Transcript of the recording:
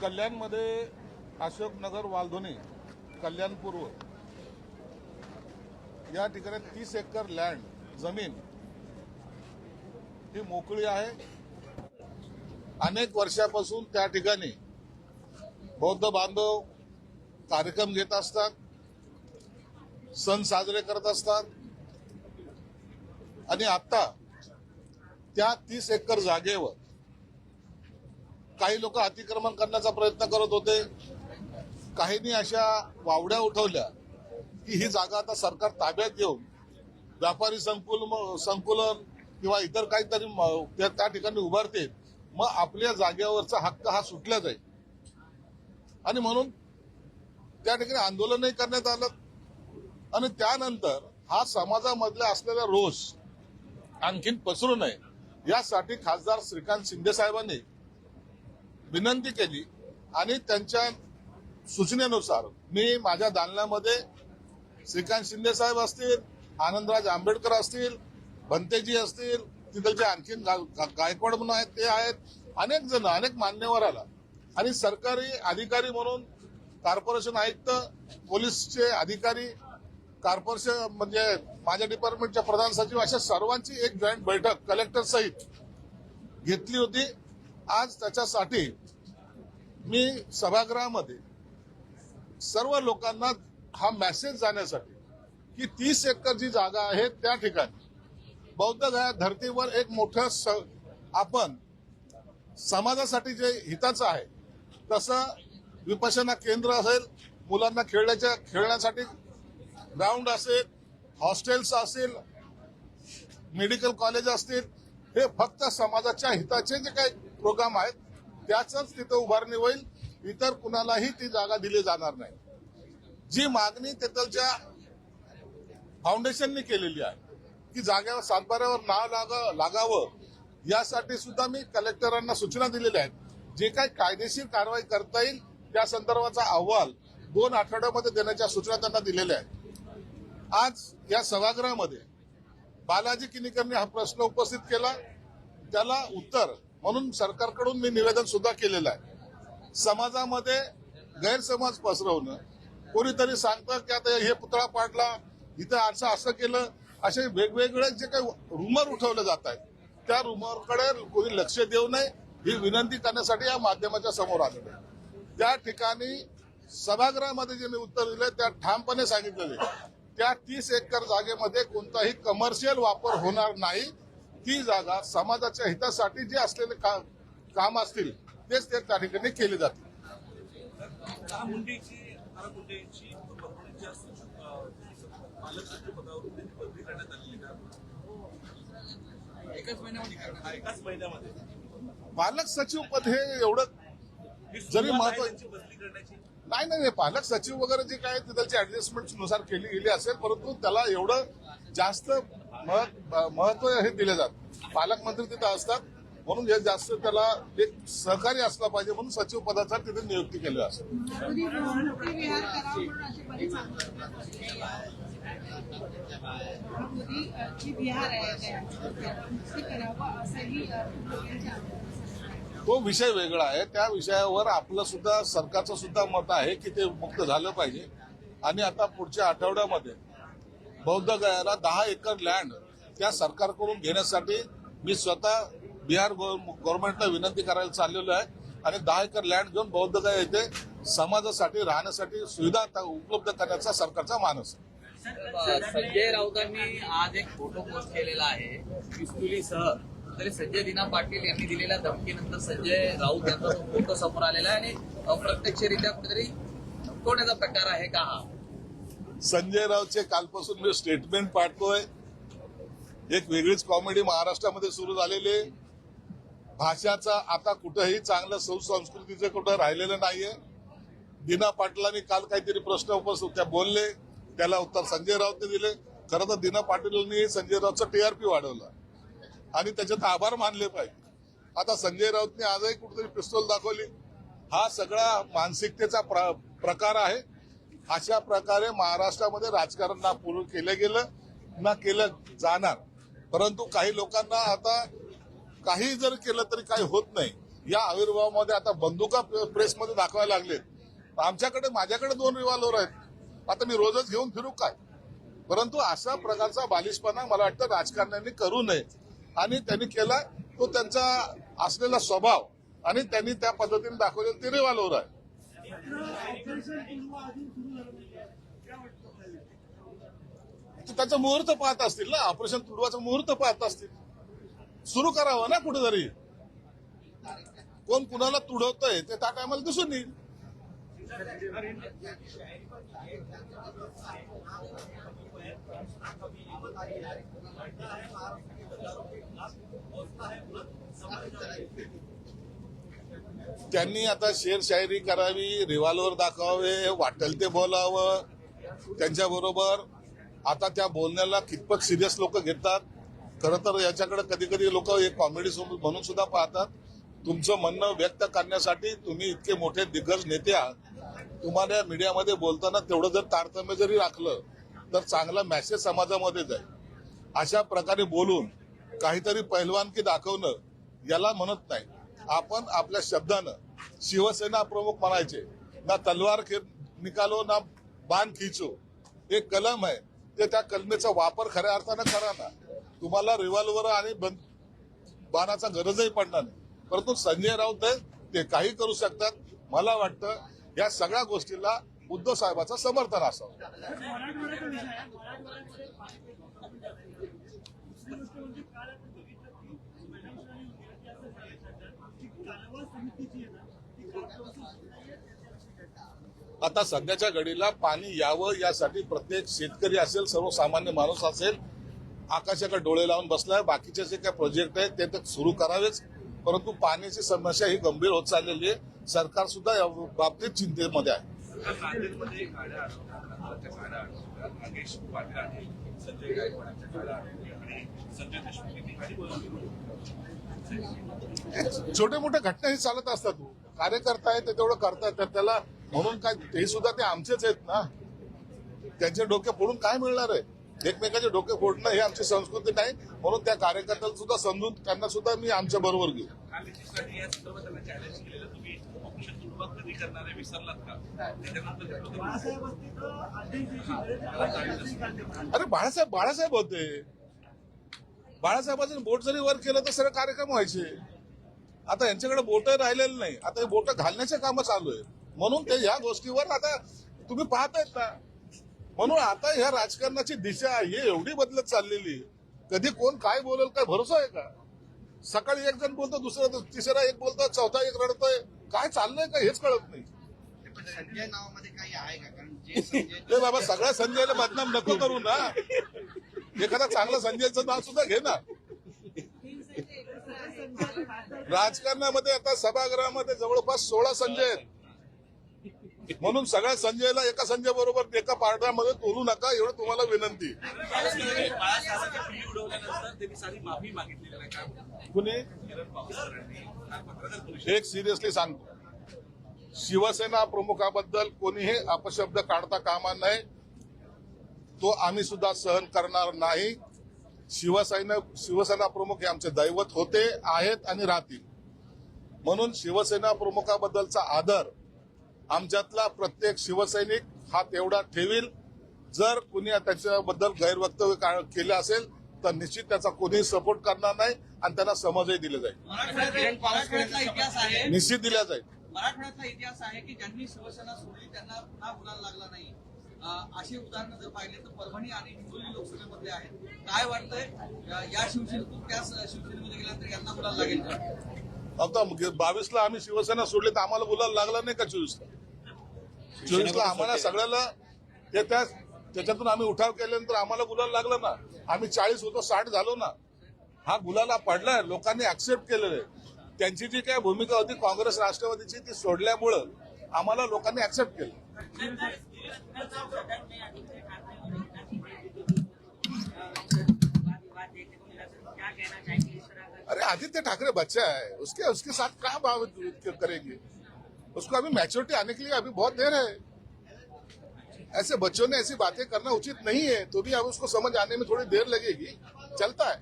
कल्याणमध्ये अशोकनगर वालधोनी कल्याण पूर्व या ठिकाणी 30 एकर लँड जमीन ही मोकळी आहे। अनेक वर्षापासून त्या ठिकाणी बौद्ध बांधव कार्यक्रम घेत असतात, सण साजरे करत असतात आणि आता त्या 30 एकर जागेवर काही लोक अतिक्रमण करण्याचा प्रयत्न करत होते। काहींनी अशा वावड्या उठवल्या की ही जागा आता सरकार ताब्यात घेऊन व्यापारी संकुलन किंवा इतर काहीतरी त्या ठिकाणी उभारते, मग आपल्या जागेवरचा हक्क हा सुटला जाईल आणि म्हणून त्या ठिकाणी आंदोलनही करण्यात आलं। आणि त्यानंतर हा समाजामधला असलेला रोष आणखीन पसरू नये यासाठी खासदार श्रीकांत शिंदे साहेबांनी विनंती केली आणि त्यांच्या सूचनेनुसार मी माझ्या दालनामध्ये श्रीकांत शिंदे साहेब असतील, आनंदराज आंबेडकर असतील, भंतेजी असतील, तिथलचे आणखीन गायकवाड म्हणून आहेत ते आहेत, अनेक जण अनेक मान्यवर आला आणि सरकारी अधिकारी म्हणून कॉर्पोरेशन आयुक्त, पोलीसचे अधिकारी, कॉर्पोरेशन म्हणजे माझ्या डिपार्टमेंटच्या प्रधान सचिव अशा सर्वांची एक जॉईंट बैठक कलेक्टर सहित घेतली होती। आज त्याच्यासाठी मी सभागृहामध्ये सर्व लोकांना हा मेसेज जाण्यासाठी की 30 एकर जी जागा आहे त्या ठिकाणी बौद्ध गया धर्तीवर एक मोठं आपण समाजासाठी जे हिताचं आहे तसं विपश्यना केंद्र असेल, मुलांना खेळण्यासाठी ग्राउंड असेल, हॉस्टेल्स असेल, मेडिकल कॉलेज असतील, हे फक्त समाजाच्या हिताचे जे काही प्रोग्राम आहेत त्याचंच तिथं उभारणी होईल, इतर कुणालाही ती जागा दिली जाणार नाही। जी मागणी तिथलच्या फाउंडेशनने केलेली आहे की जागेवर सातबाऱ्यावर नाव लागावं यासाठी सुद्धा मी कलेक्टरांना सूचना दिलेल्या आहेत। जे काही कायदेशीर कारवाई करता येईल त्या संदर्भाचा अहवाल 2 आठवड्यामध्ये देण्याच्या सूचना त्यांना दिलेल्या आहेत। आज या सभागृहामध्ये बालाजी किनीकरने हा प्रश्न उपस्थित केला, त्याला उत्तर म्हणून सरकारकडून मी निवेदन सुद्धा केलेलं आहे। समाजामध्ये गैरसमज पसरवणं, कोणीतरी सांगतं की आता हे पुतळा पाडला, इथं असं केलं, असे वेगवेगळे जे काही रुमर उठवले जात आहेत त्या रुमरकडे कोणी लक्ष देऊ नये ही विनंती करण्यासाठी या माध्यमाच्या समोर आलेलं आहे। त्या ठिकाणी सभागृहामध्ये जे मी उत्तर दिले त्या ठामपणे सांगितलेले त्या 30 एकर जागेमध्ये कोणताही कमर्शियल वापर होणार नाही। ती जागा समाजाच्या हितासाठी जे असलेले काम असतील तेच त्या ठिकाणी केले जातील। एकाच महिन्यामध्ये पालक सचिव पद हे एवढं जरी महत्वाची नाही, पालक सचिव वगैरे जे काय तिथलच्या ऍडजस्टमेंट नुसार केली गेली असेल, परंतु त्याला एवढं जास्त महत्व हे दिले जात। पालकमंत्री तिथे असतात म्हणून हे जास्त त्याला एक सहकारी असला पाहिजे म्हणून सचिव पदाचा तिथे नियुक्ती केली असेल। तो विषय वेगळा आहे, त्या विषयावर आपलं सुद्धा सरकारचं सुद्धा मत आहे की ते मुक्त झालं पाहिजे। आणि आता पुढच्या आठवड्यामध्ये बौद्ध गयाला 10 एकर लँड त्या सरकारकडून घेण्यासाठी मी स्वतः बिहार गव्हर्नमेंटला विनंती करायला चाललेलो आहे आणि 10 एकर लँड घेऊन बौद्ध गया येथे समाजासाठी राहण्यासाठी सुविधा उपलब्ध करण्याचा सरकारचा मानस आहे। संजय राऊतांनी आज एक फोटो पोस्ट केलेला आहे पिस्तुलीसह, तरी संजय दिना पाटील यांनी दिलेल्या धमकीनंतर संजय राऊत यांचा फोटो समोर आलेला आहे आणि अप्रत्यक्षरित्या कुठेतरी धमकवण्याचा प्रकार आहे का हा? संजय राऊतचे कालपासून मी स्टेटमेंट पाठतोय। एक वेगळीच कॉमेडी महाराष्ट्रामध्ये सुरू झालेली आहे। भाषाचा आता कुठेही चांगलं सुसंस्कृतीचं कुठं राहिलेलं नाहीये। दिना पाटलांनी काल काहीतरी प्रश्न उपस्थित त्या बोलले, त्याला उत्तर संजय राऊतने दिले। खरं तर दिना पाटीलांनी संजय राऊतचं टीआरपी वाढवलं आणि त्याच्यात आभार मानले पाहिजे। आता संजय राऊतने आजही कुठेतरी पिस्तूल दाखवली, हा सगळा मानसिकतेचा प्रकार आहे। अशा प्रकारे महाराष्ट्रामध्ये राजकारण ना पूर्ण केलं गेलं ना केलं जाणार, परंतु काही लोकांना आता काही जर केलं तरी काही होत नाही या आविर्भावामध्ये आता बंदुका प्रेसमध्ये दाखवायला लागलेत। माझ्याकडे 2 रिव्हॉल्वर आहेत, आता मी रोजच घेऊन फिरू काय? परंतु अशा प्रकारचा बालिशपणा मला वाटतं राजकारण्यांनी करू नये, आणि त्यांनी केला तो त्यांचा असलेला स्वभाव, आणि त्यांनी त्या पद्धतीने दाखवलेलं ते रिव्हॉल्वर आहे। त्याचा मुहूर्त पाहत असतील ना, ऑपरेशन तुडवाचा मुहूर्त पाहत असतील, सुरू करावं ना कुठेतरी। कोण कुणाला तुडवतंय ते त्या टायमाला दिसून येईल। त्यांनी आता शेरशायरी करावी, रिव्हॉल्वर दाखवावे, वाटेल ते बोलावं त्यांच्याबरोबर। आता त्या बोलण्याला कितपत सिरियस लोक घेतात, खरं तर याच्याकडे कधी कधी लोक एक कॉमेडी म्हणून सुद्धा पाहतात। तुमचं म्हणणं व्यक्त करण्यासाठी तुम्ही इतके मोठे दिग्गज नेते आहात, तुम्हाला मीडियामध्ये बोलताना तेवढं जर तारतम्य जरी राखलं तर चांगला मेसेज समाजामध्ये जाईल। अशा प्रकारे बोलून काहीतरी पैलवानकी दाखवणं याला म्हणत नाही। आपण आपल्या शब्दानं शिवसेना प्रमुख म्हणायचे, ना तलवार निकालो ना बाण खिचो, एक कलम आहे, ते त्या कलमेचा वापर खऱ्या अर्थानं करा ना। तुम्हाला रिव्हॉल्वर आणि बाणाचा गरजही पडणार नाही, परंतु संजय राऊत ते काही करू शकतात। मला वाटतं या सगळ्या गोष्टीला उद्धव साहेबांचं समर्थन असावं। आता सध्याच्या घडीला पाणी यावं यासाठी प्रत्येक शेतकरी असेल, सर्वसामान्य माणूस असेल, आकाशाकडे डोळे लावून बसलाय। बाकीचे जे काही प्रोजेक्ट आहेत ते तर सुरू करावेच, परंतु पाण्याची समस्या ही गंभीर होत चाललेली आहे। सरकार सुद्धा या बाबतीत चिंतेमध्ये आहे। नांदेडमध्ये गाड्या अडवल्या, नागेश पाटील आहे, संजय गायकवाडांच्या गाड्या अडवल्या आणि संजय देशमुख यांनी गाडी बोलवली। छोटे मोठे घटना ही चालत असतात। कार्यकर्ता आहे ते तेवढं करतात, तर त्याला म्हणून काय, ते सुद्धा ते आमचेच आहेत ना। त्यांचे डोके फोडून काय मिळणार आहे? एकमेकांचे डोके फोडणं ही आमची संस्कृती नाही, म्हणून त्या कार्यकर्त्याला सुद्धा समजून त्यांना सुद्धा मी आमच्या बरोबर घेऊ। या संदर्भात त्यांना चॅलेंज केलेलं, तुम्ही ऑपरेशन तुरुंगात कधी करणार आहे विसरलात का? अरे बाळासाहेब होते, बाळासाहेबांचं बोट जरी वर केलं तर सगळे कार्यक्रम व्हायचे। आता यांच्याकडे बोट राहिलेलं नाही, आता हे बोट घालण्याचे कामं चालू आहे, म्हणून ते ह्या गोष्टीवर आता तुम्ही पाहतायत ना। म्हणून आता ह्या राजकारणाची दिशा ही एवढी बदलत चाललेली, कधी कोण काय बोलेल काय भरोसा आहे का? सकाळी एक जण बोलतो, दुसरा तिसरा एक बोलतो, चौथा एक रडतोय, काय चाललंय का हेच कळत नाही। संजय नावामध्ये काही आहे का? कारण जे संजय ते बाबा सगळ्या संजयला बदनाम नको करू ना, एखादा चांगला संजयचं नाव सुद्धा घे ना। राजकारणामध्ये आता सभागृहामध्ये जवळपास 16 संजय आहेत, म्हणून सगळ्या संजयला एका संजय बरोबर एका पार्ट्यामध्ये तोलू नका, एवढं तुम्हाला विनंती। बाळासाहेबांच्या पिढी उडवल्यानंतर त्यांनी सारी माफी मागितलेली आहे का? कुणी किरण पावसाळ्यांनी काल पत्रकार परिषद एक सिरियसली सांगतो, शिवसेना प्रमुखाबद्दल कोणीही अपशब्द काढता कामा नये, तो आम्ही सुद्धा सहन करणार नाही। शिवसेना प्रमुख हे आमचे दैवत होते, आहेत आणि राहतील, म्हणून शिवसेना प्रमुखाबद्दलचा आदर आमच्यातला प्रत्येक शिवसैनिक हा तेवढा ठेवील। जर कुणी त्याच्याबद्दल गैरवक्तव्य केलं असेल तर निश्चित त्याचा कोणीही सपोर्ट करणार नाही आणि त्यांना समजही दिले जाईल, मराठवाड्यातला इतिहास आहे, निश्चित दिला जाईल। मराठवाड्यातला इतिहास आहे की ज्यांनी शिवसेना सोडली त्यांना पुन्हा गुलाल लागला नाही। अशी उदाहरणं जर पाहिले तर परभणी आणि हिंगोली लोकसभेमध्ये आहेत। काय वाटतंय या शिवसेनेतून त्या शिवसेनेमध्ये गेल्यानंतर यांना गुलाल लागेल का? आता 22ला आम्ही शिवसेना सोडली तर आम्हाला गुलाल लागला नाही का? 24ला आम्हाला सगळ्याला त्याच्यातून आम्ही उठाव केल्यानंतर आम्हाला गुलाल लागला ना। आम्ही 40 होतो 60 झालो ना, हा गुलाला पडलाय, लोकांनी ऍक्सेप्ट केलेलं आहे। त्यांची जी काय भूमिका होती काँग्रेस राष्ट्रवादीची ती सोडल्यामुळं आम्हाला लोकांनी ऍक्सेप्ट केलं। अरे आदित्य ठाकरे बच्चा है, उसके साथ क्या बात करेंगे? उसको अभी मैच्योरिटी आने के लिए अभी बहुत देर है। ऐसे बच्चों ने ऐसी बातें करना उचित नहीं है, तो भी अब उसको समझ आने में थोड़ी देर लगेगी, चलता है।